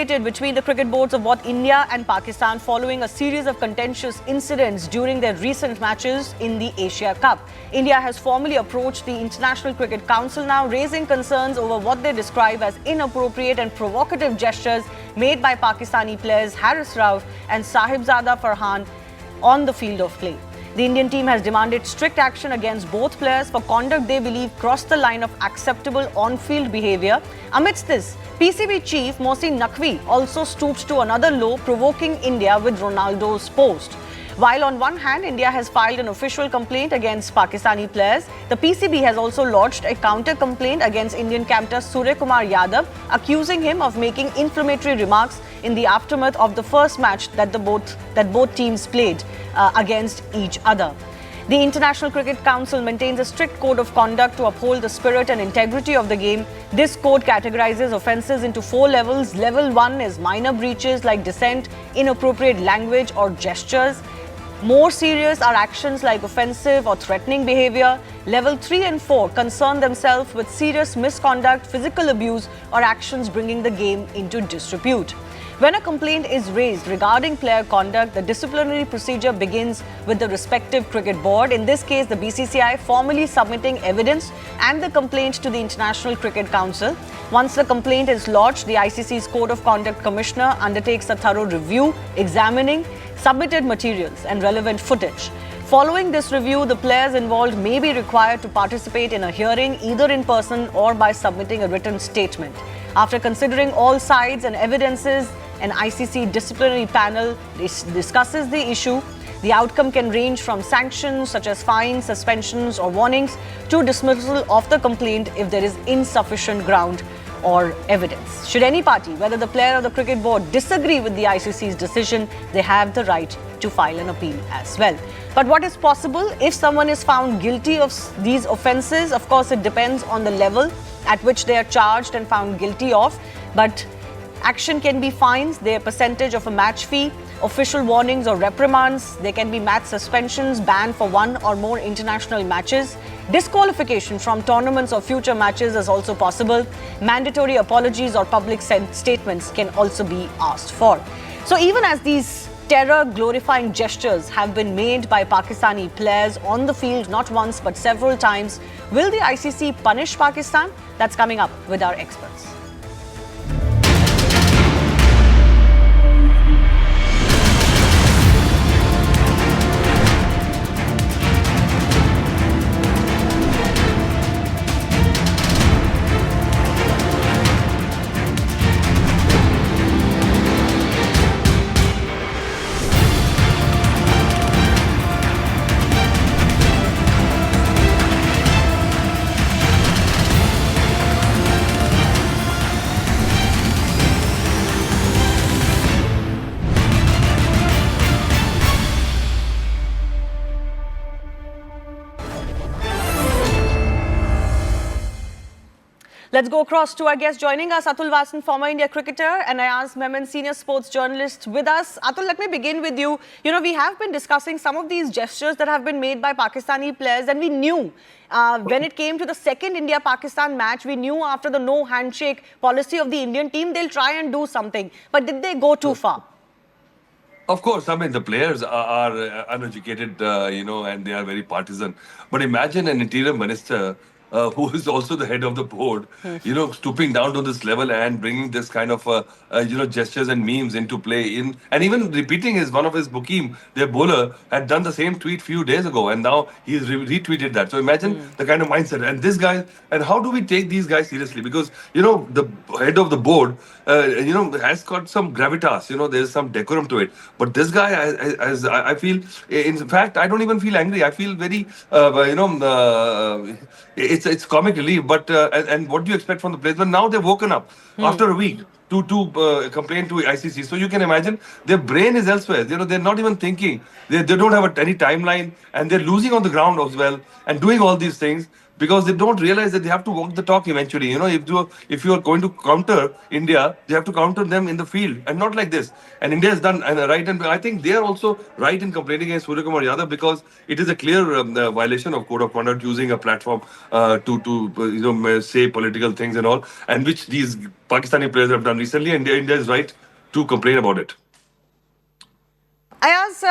escalated between the cricket boards of both India and Pakistan following a series of contentious incidents during their recent matches in the Asia Cup. India has formally approached the International Cricket Council now, raising concerns over what they describe as inappropriate and provocative gestures made by Pakistani players Haris Rauf and Sahibzada Farhan on the field of play. The Indian team has demanded strict action against both players for conduct they believe crossed the line of acceptable on-field behaviour. Amidst this, PCB chief Mohsin Naqvi also stoops to another low, provoking India with Ronaldo's post. While on one hand, India has filed an official complaint against Pakistani players, the PCB has also lodged a counter-complaint against Indian captain Surya Kumar Yadav, accusing him of making inflammatory remarks in the aftermath of the first match that both teams played against each other. The International Cricket Council maintains a strict code of conduct to uphold the spirit and integrity of the game. This code categorizes offences into 4 levels. Level 1 is minor breaches like dissent, inappropriate language or gestures. More serious are actions like offensive or threatening behaviour. Level 3 and 4 concern themselves with serious misconduct, physical abuse or actions bringing the game into disrepute. When a complaint is raised regarding player conduct, the disciplinary procedure begins with the respective cricket board, in this case the BCCI, formally submitting evidence and the complaint to the International Cricket Council. Once the complaint is lodged, the ICC's Code of Conduct Commissioner undertakes a thorough review, examining submitted materials and relevant footage. Following this review, the players involved may be required to participate in a hearing either in person or by submitting a written statement. After considering all sides and evidences, an ICC disciplinary panel discusses the issue. The outcome can range from sanctions such as fines, suspensions or warnings to dismissal of the complaint if there is insufficient ground or evidence. Should any party, whether the player or the cricket board, disagree with the ICC's decision, they have the right to file an appeal as well. But what is possible if someone is found guilty of these offences? Of course, it depends on the level at which they are charged and found guilty of. But action can be fines, their percentage of a match fee, official warnings or reprimands. There can be match suspensions, ban for 1 or more international matches. Disqualification from tournaments or future matches is also possible. Mandatory apologies or public statements can also be asked for. So even as these terror-glorifying gestures have been made by Pakistani players on the field not once but several times, will the ICC punish Pakistan? That's coming up with our experts. Let's go across to our guest joining us, Atul Vasan, former India cricketer, and Ayaz Memon, senior sports journalist with us. Atul, let me begin with you. You know, we have been discussing some of these gestures that have been made by Pakistani players, and we knew when it came to the second India-Pakistan match, we knew after the no handshake policy of the Indian team, they'll try and do something. But did they go too far? Of course, I mean, the players are uneducated, and they are very partisan. But imagine an interior minister who is also the head of the board, stooping down to this level and bringing this kind of, gestures and memes into play. And even repeating one of his Bukim, their bowler, had done the same tweet few days ago, and now he's retweeted that. So imagine the kind of mindset. And this guy, and how do we take these guys seriously? Because, the head of the board, has got some gravitas, there's some decorum to it. But this guy, I feel, in fact, I don't even feel angry. I feel very, it's comic relief, but and what do you expect from the players? But now they've woken up after a week to complain to ICC. So you can imagine their brain is elsewhere. They're not even thinking. They don't have any timeline, and they're losing on the ground as well and doing all these things. because they don't realize that they have to walk the talk eventually. If you are going to counter India, they have to counter them in the field and not like this. And India has done right, and I think they are also right in complaining against Surya Kumar Yadav because it is a clear violation of code of conduct using a platform to say political things and all, and which these Pakistani players have done recently, and India is right to complain about it. Ayaz,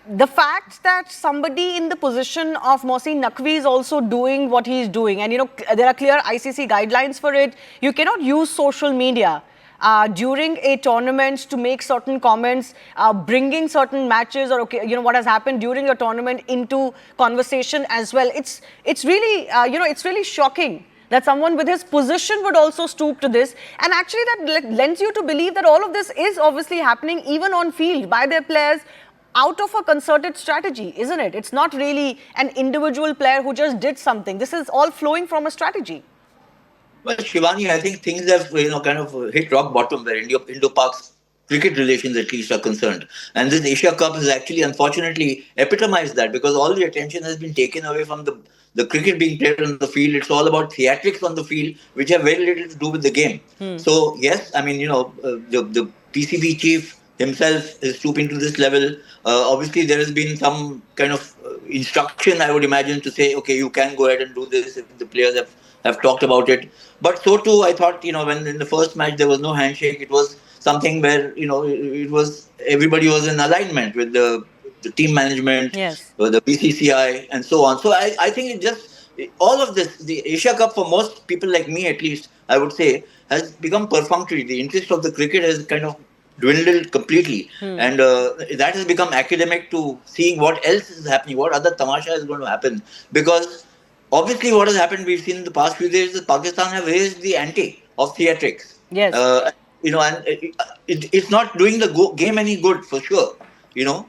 the fact that somebody in the position of Mohsin Naqvi is also doing what he is doing, and there are clear ICC guidelines for it. You cannot use social media during a tournament to make certain comments, bringing certain matches or what has happened during a tournament into conversation as well. It's really it's really shocking that someone with his position would also stoop to this, and actually that lends you to believe that all of this is obviously happening even on field by their players, out of a concerted strategy, isn't it? It's not really an individual player who just did something. This is all flowing from a strategy. Well, Shivani, I think things have kind of hit rock bottom where Indo-Pak's cricket relations at least are concerned. And this Asia Cup has actually, unfortunately, epitomized that because all the attention has been taken away from the cricket being played on the field. It's all about theatrics on the field, which have very little to do with the game. So, yes, I mean, the PCB chief himself is stooping to this level. Obviously, there has been some kind of instruction, I would imagine, to say, okay, you can go ahead and do this if the players have talked about it. But so too, I thought, when in the first match there was no handshake, it was something where, it was everybody was in alignment with the team management, yes, the BCCI, and so on. So I think it just, all of this, the Asia Cup for most people like me at least, I would say, has become perfunctory. The interest of the cricket has kind of dwindled completely, and that has become academic to seeing what else is happening, what other tamasha is going to happen. Because obviously, what has happened, we've seen in the past few days that Pakistan have raised the ante of theatrics. Yes. And it's not doing the game any good for sure. The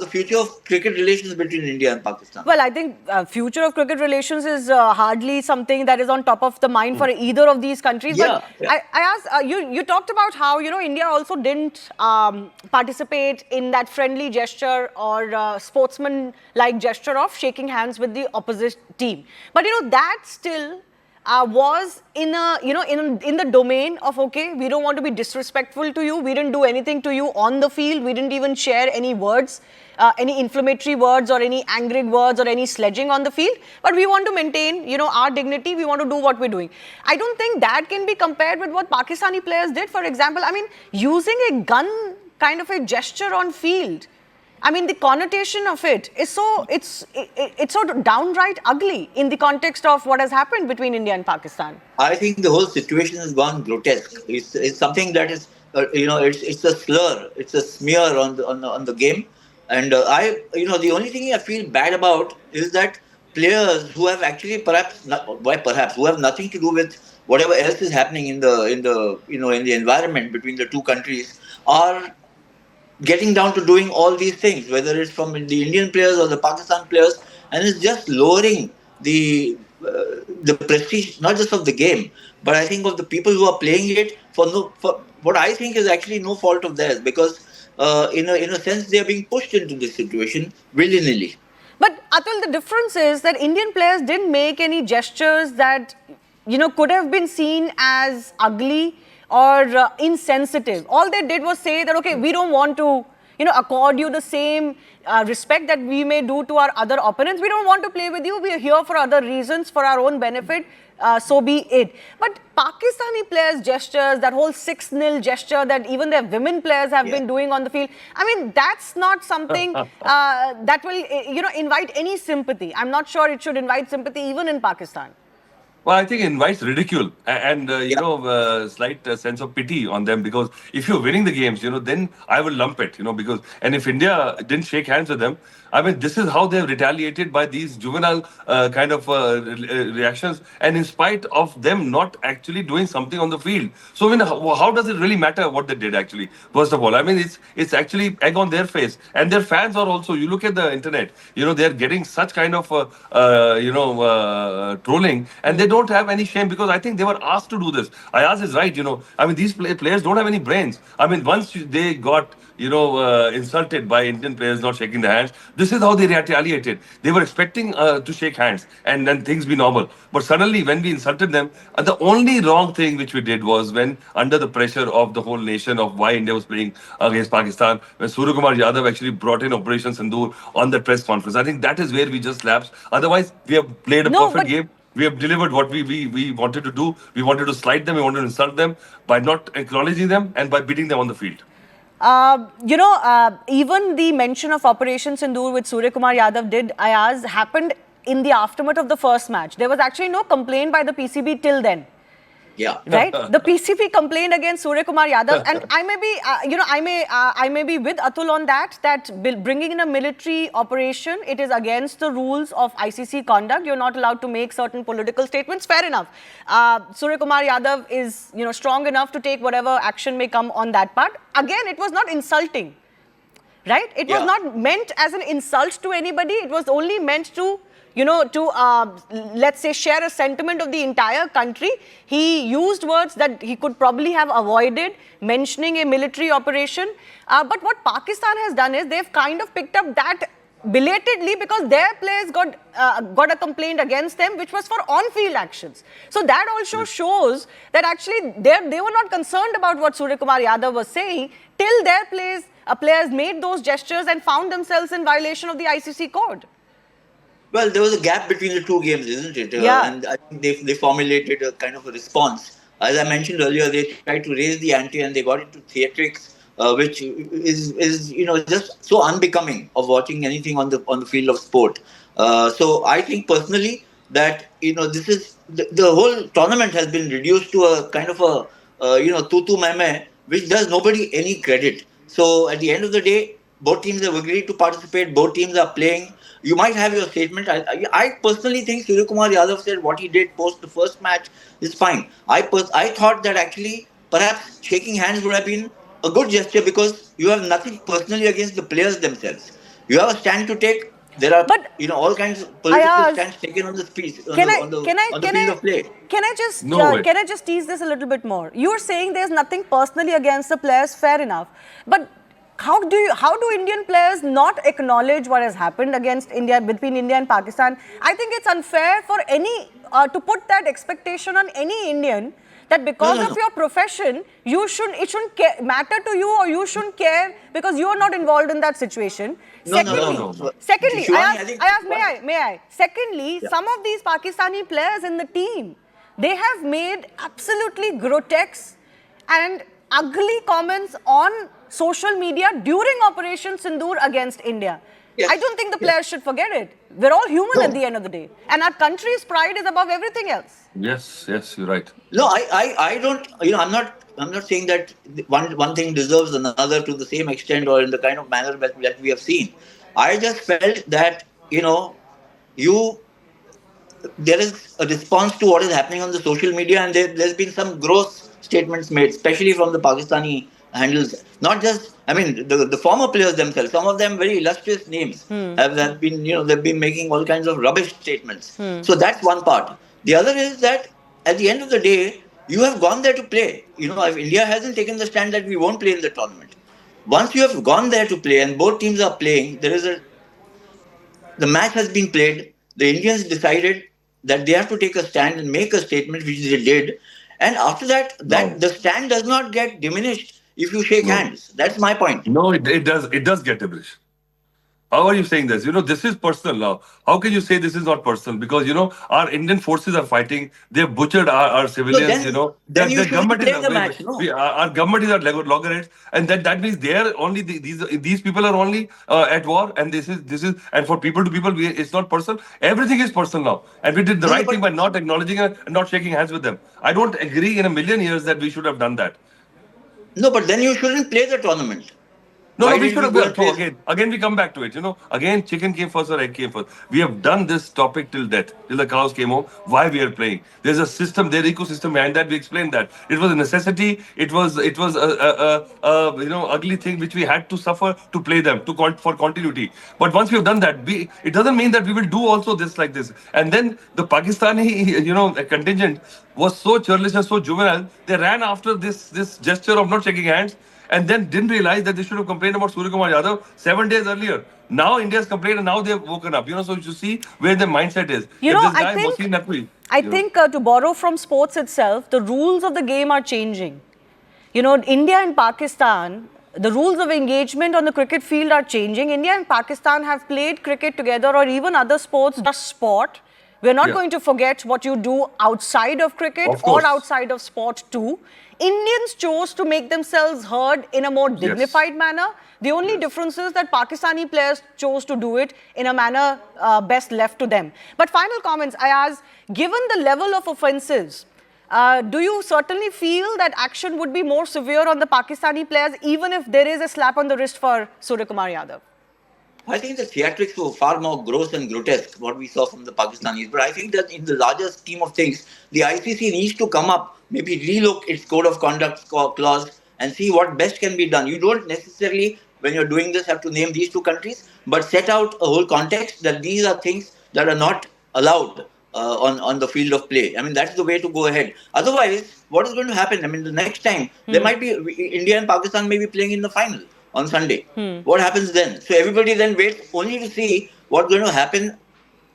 future of cricket relations between India and Pakistan. Well, I think future of cricket relations is hardly something that is on top of the mind for either of these countries. Yeah, but I asked, you talked about how, India also didn't participate in that friendly gesture or sportsman-like gesture of shaking hands with the opposite team. But, that still was in the domain of, okay, we don't want to be disrespectful to you. We didn't do anything to you on the field. We didn't even share any words, any inflammatory words or any angry words or any sledging on the field. But we want to maintain, our dignity. We want to do what we're doing. I don't think that can be compared with what Pakistani players did. For example, I mean, using a gun kind of a gesture on field. I mean, the connotation of it is it's so downright ugly in the context of what has happened between India and Pakistan. I think the whole situation has gone grotesque. It's something that is, it's a slur, it's a smear on the game. And the only thing I feel bad about is that players who have actually who have nothing to do with whatever else is happening in the environment between the two countries are getting down to doing all these things, whether it's from the Indian players or the Pakistan players, and it's just lowering the prestige, not just of the game, but I think of the people who are playing it for what I think is actually no fault of theirs, because in a sense they are being pushed into this situation willy-nilly. But Atul, the difference is that Indian players didn't make any gestures that could have been seen as ugly or insensitive. All they did was say that, okay, we don't want to, accord you the same respect that we may do to our other opponents. We don't want to play with you. We are here for other reasons, for our own benefit. So be it. But Pakistani players' gestures, that whole 6-0 gesture that even their women players have been doing on the field, I mean, that's not something that will, invite any sympathy. I'm not sure it should invite sympathy even in Pakistan. Well, I think it invites ridicule and slight sense of pity on them, because if you're winning the games, then I will lump it, because, and if India didn't shake hands with them, I mean, this is how they've retaliated by these juvenile kind of reactions, and in spite of them not actually doing something on the field. So, I mean, how does it really matter what they did actually? First of all, I mean, it's actually egg on their face, and their fans are also. You look at the internet, they're getting such kind of trolling, and they don't don't have any shame because I think they were asked to do this. Ayaz is right, you know. I mean, these players don't have any brains. I mean, once they got, insulted by Indian players not shaking the hands, this is how they retaliated. They were expecting to shake hands and then things be normal. But suddenly, when we insulted them, the only wrong thing which we did was when, under the pressure of the whole nation of why India was playing against Pakistan, when Surya Kumar Yadav actually brought in Operation Sindoor on the press conference. I think that is where we just lapsed. Otherwise, we have played a No, perfect but game. We have delivered what we wanted to do. We wanted to slight them. We wanted to insult them by not acknowledging them and by beating them on the field. Even the mention of Operation Sindoor with Surya Kumar Yadav Ayaz happened in the aftermath of the first match. There was actually no complaint by the PCB till then. Yeah. Right? The PCB complained against Surya Kumar Yadav, and I may be, I may be with Atul on that bringing in a military operation, it is against the rules of ICC conduct. You're not allowed to make certain political statements. Fair enough. Surya Kumar Yadav is, strong enough to take whatever action may come on that part. Again, it was not insulting. Right? It was not meant as an insult to anybody. It was only meant to let's say, share a sentiment of the entire country. He used words that he could probably have avoided mentioning a military operation. But what Pakistan has done is they've kind of picked up that belatedly because their players got a complaint against them, which was for on-field actions. So that also shows that actually they were not concerned about what Surya Kumar Yadav was saying till their players made those gestures and found themselves in violation of the ICC code. Well, there was a gap between the two games, isn't it? And I think they formulated a kind of a response. As I mentioned earlier, they tried to raise the ante and they got into theatrics, which is just so unbecoming of watching anything on the field of sport. So I think personally that this is the whole tournament has been reduced to a kind of a tutu meme, which does nobody any credit. So at the end of the day, both teams have agreed to participate. Both teams are playing. You might have your statement. I personally think Surya Kumar Yadav said what he did post the first match is fine. I thought that actually perhaps shaking hands would have been a good gesture because you have nothing personally against the players themselves. You have a stand to take. There are all kinds of political stands taken on the field of play. Can I just tease this a little bit more? You're saying there's nothing personally against the players. Fair enough, but how do Indian players not acknowledge what has happened between India and Pakistan? I think it's unfair for any to put that expectation on any Indian that because of your profession it shouldn't matter to you or you shouldn't care because you are not involved in that situation. Secondly, may I? Secondly, some of these Pakistani players in the team, they have made absolutely grotesque and ugly comments on social media during Operation Sindoor against India. Yes. I don't think the players should forget it. We're all human at the end of the day. And our country's pride is above everything else. Yes, you're right. No, I don't, I'm not saying that one thing deserves another to the same extent or in the kind of manner that we have seen. I just felt that, there is a response to what is happening on the social media and there's been some gross statements made, especially from the Pakistani handles. Not just, the former players themselves, some of them very illustrious names have been, they've been making all kinds of rubbish statements. So that's one part. The other is that at the end of the day, you have gone there to play. If India hasn't taken the stand that we won't play in the tournament. Once you have gone there to play and both teams are playing, the match has been played. The Indians decided that they have to take a stand and make a statement, which they did. And after that, the stand does not get diminished if you shake hands. That's my point. No, it does. It does get diminished. How are you saying this? This is personal now. How can you say this is not personal? Because, our Indian forces are fighting. They've butchered our civilians, Then you shouldn't play the match, no? Our government is at loggerheads. And that means they are only, these people are only at war. And this is, and for people to people, it's not personal. Everything is personal now. And we did the right thing by not acknowledging and not shaking hands with them. I don't agree in a million years that we should have done that. No, but then you shouldn't play the tournament. No, Why we did should we have. go and So play? again, we come back to it. Again, chicken came first or egg came first. We have done this topic till death, till the cows came home. Why we are playing? There's a system, there's ecosystem behind that. We explained that it was a necessity. It was a ugly thing which we had to suffer to play them for continuity. But once we have done that, it doesn't mean that we will do also this like this. And then the Pakistani contingent was so churlish and so juvenile. They ran after this gesture of not shaking hands and then didn't realize that they should have complained about Surya Kumar Yadav 7 days earlier. Now India's complained and now they've woken up. So you see where their mindset is. If this guy Mohsin Naqvi, I think to borrow from sports itself, the rules of the game are changing. India and Pakistan, the rules of engagement on the cricket field are changing. India and Pakistan have played cricket together or even other sports, just sport. We're not going to forget what you do outside of cricket or outside of sport too. Indians chose to make themselves heard in a more dignified manner. The only difference is that Pakistani players chose to do it in a manner best left to them. But final comments, Ayaz, given the level of offences, do you certainly feel that action would be more severe on the Pakistani players even if there is a slap on the wrist for Surya Kumar Yadav? I think the theatrics were far more gross and grotesque, what we saw from the Pakistanis. But I think that in the larger scheme of things, the ICC needs to come up, maybe relook its code of conduct clause and see what best can be done. You don't necessarily, when you're doing this, have to name these two countries, but set out a whole context that these are things that are not allowed on the field of play. I mean, that's the way to go ahead. Otherwise, what is going to happen? I mean, the next time, there might be, India and Pakistan may be playing in the final on Sunday. What happens then? So everybody then waits only to see what's going to happen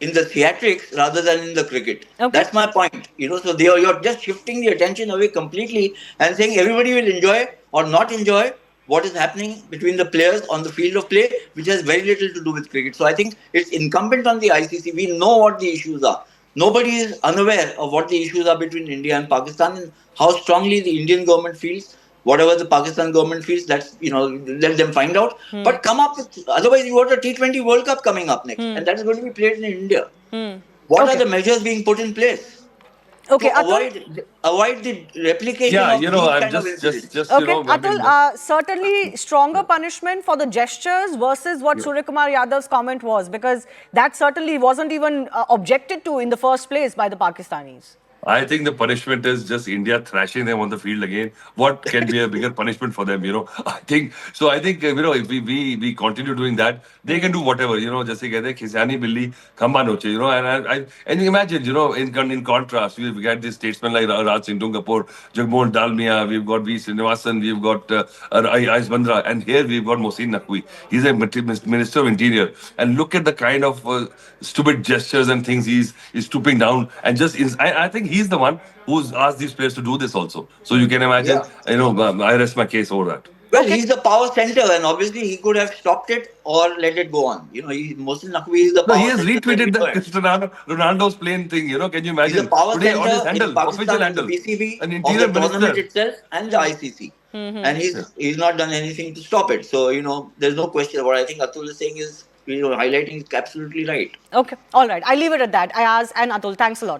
in the theatrics rather than in the cricket. That's my point. So you're just shifting the attention away completely and saying everybody will enjoy or not enjoy what is happening between the players on the field of play, which has very little to do with cricket. So I think it's incumbent on the ICC. We know what the issues are. Nobody is unaware of what the issues are between India and Pakistan and how strongly the Indian government feels. Whatever the Pakistan government feels, that's, let them find out. But come up with, otherwise you got a T20 World Cup coming up next, and that is going to be played in India. What are the measures being put in place? Okay, to avoid the replication of these kind of incidents. Atul, certainly stronger punishment for the gestures versus what Surya Kumar Yadav's comment was, because that certainly wasn't even objected to in the first place by the Pakistanis. I think the punishment is just India thrashing them on the field again. What can be a bigger punishment for them, I think if we continue doing that, they can do whatever, just like Khisani Billi, Khamba Noche, and you imagine, in contrast, we've got these statesmen like Raj Singh Kapoor, Jagmohan Dalmia, we've got V. Srinivasan, we've got Ayush Bandra, and here we've got Mohsin Naqvi. He's a Minister of Interior. And look at the kind of stupid gestures and things he's stooping down. And I think he's the one who's asked these players to do this also. So you can imagine, I rest my case over that. Well, he's the power center, and obviously he could have stopped it or let it go on. Mohsin Naqvi is the power center. He has retweeted the Cristiano Ronaldo's plane thing. Can you imagine? He's the power today center on his handle, in Pakistan, official handle, the BCB, an of interior the tournament minister itself, and the ICC. And he's not done anything to stop it. So there's no question. What I think Atul is saying is highlighting is absolutely right. Okay, all right. I leave it at that. Ayaz and Atul, thanks a lot.